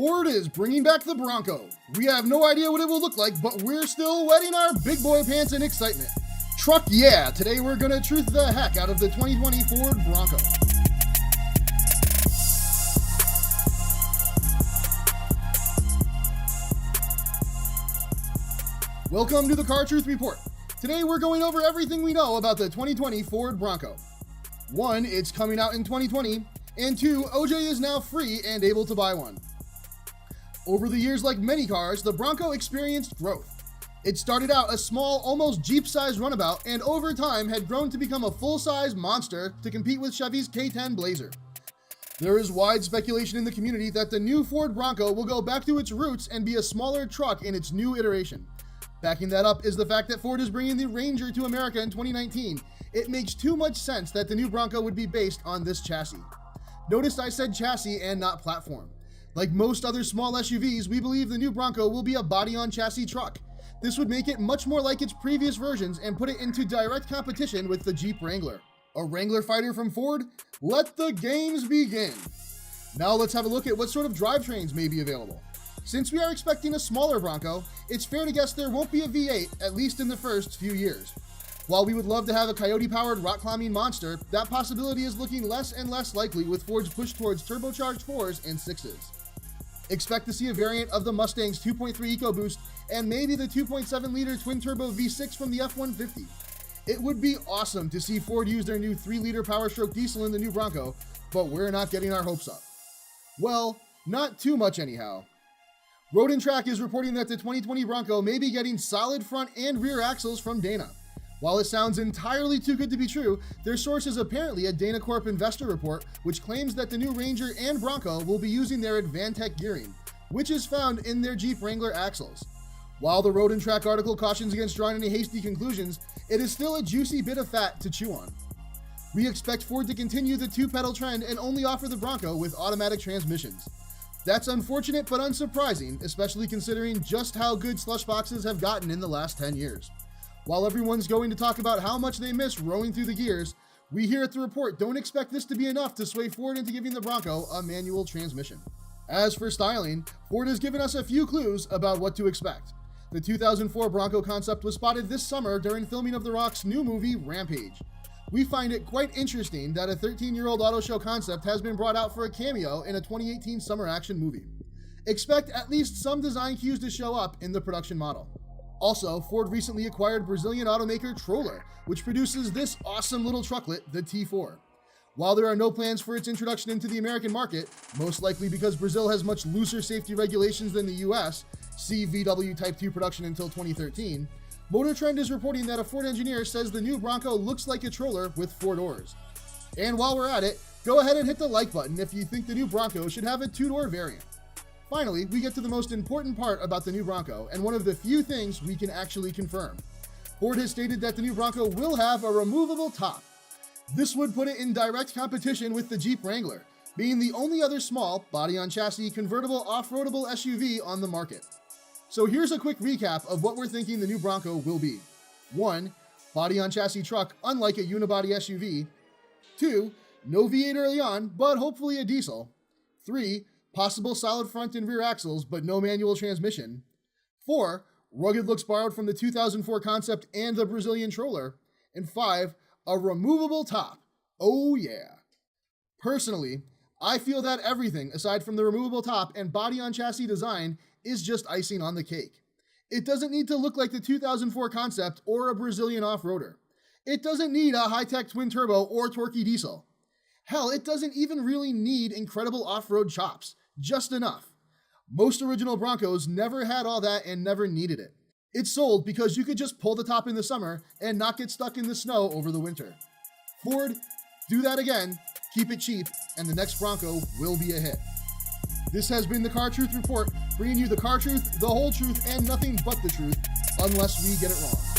Ford is bringing back the Bronco. We have no idea what it will look like, but we're still wetting our big boy pants in excitement. Truck yeah! Today we're gonna truth the heck out of the 2020 Ford Bronco. Welcome to the Car Truth Report. Today we're going over everything we know about the 2020 Ford Bronco. 1, it's coming out in 2020, and 2, OJ is now free and able to buy one. Over the years, like many cars, the Bronco experienced growth. It started out a small, almost Jeep-sized runabout, and over time had grown to become a full-size monster to compete with Chevy's K10 Blazer. There is wide speculation in the community that the new Ford Bronco will go back to its roots and be a smaller truck in its new iteration. Backing that up is the fact that Ford is bringing the Wrangler to America in 2019. It makes too much sense that the new Bronco would be based on this chassis. Notice I said chassis and not platform. Like most other small SUVs, we believe the new Bronco will be a body-on-chassis truck. This would make it much more like its previous versions and put it into direct competition with the Jeep Wrangler. A Wrangler fighter from Ford? Let the games begin! Now let's have a look at what sort of drivetrains may be available. Since we are expecting a smaller Bronco, it's fair to guess there won't be a V8, at least in the first few years. While we would love to have a coyote-powered rock-climbing monster, that possibility is looking less and less likely with Ford's push towards turbocharged 4s and 6s. Expect to see a variant of the Mustang's 2.3 EcoBoost and maybe the 2.7-liter twin-turbo V6 from the F-150. It would be awesome to see Ford use their new 3-liter Power-Stroke diesel in the new Bronco, but we're not getting our hopes up. Well, not too much anyhow. Road and Track is reporting that the 2020 Bronco may be getting solid front and rear axles from Dana. While it sounds entirely too good to be true, their source is apparently a Dana Corp investor report, which claims that the new Ranger and Bronco will be using their Advantech gearing, which is found in their Jeep Wrangler axles. While the Road and Track article cautions against drawing any hasty conclusions, it is still a juicy bit of fat to chew on. We expect Ford to continue the two-pedal trend and only offer the Bronco with automatic transmissions. That's unfortunate but unsurprising, especially considering just how good slush boxes have gotten in the last 10 years. While everyone's going to talk about how much they miss rowing through the gears, we here at the report don't expect this to be enough to sway Ford into giving the Bronco a manual transmission. As for styling, Ford has given us a few clues about what to expect. The 2004 Bronco concept was spotted this summer during filming of The Rock's new movie, Rampage. We find it quite interesting that a 13-year-old auto show concept has been brought out for a cameo in a 2018 summer action movie. Expect at least some design cues to show up in the production model. Also, Ford recently acquired Brazilian automaker Troller, which produces this awesome little trucklet, the T4. While there are no plans for its introduction into the American market, most likely because Brazil has much looser safety regulations than the US, see VW Type 2 production until 2013, Motor Trend is reporting that a Ford engineer says the new Bronco looks like a Troller with 4 doors. And while we're at it, go ahead and hit the like button if you think the new Bronco should have a 2-door variant. Finally, we get to the most important part about the new Bronco, and one of the few things we can actually confirm. Ford has stated that the new Bronco will have a removable top. This would put it in direct competition with the Jeep Wrangler, being the only other small, body-on-chassis, convertible off-roadable SUV on the market. So here's a quick recap of what we're thinking the new Bronco will be. 1, body-on-chassis truck unlike a unibody SUV. 2, no V8 early on, but hopefully a diesel. 3, possible solid front and rear axles, but no manual transmission. 4, rugged looks borrowed from the 2004 concept and the Brazilian Troller. And 5, a removable top. Oh yeah. Personally, I feel that everything aside from the removable top and body-on-chassis design is just icing on the cake. It doesn't need to look like the 2004 concept or a Brazilian off-roader. It doesn't need a high-tech twin-turbo or torquey diesel. Hell, it doesn't even really need incredible off-road chops. Just enough. Most original Broncos never had all that and never needed it. It's sold because you could just pull the top in the summer and not get stuck in the snow over the winter. Ford, do that again, keep it cheap, and the next Bronco will be a hit. This has been the Car Truth Report, bringing you the car truth, the whole truth, and nothing but the truth, unless we get it wrong.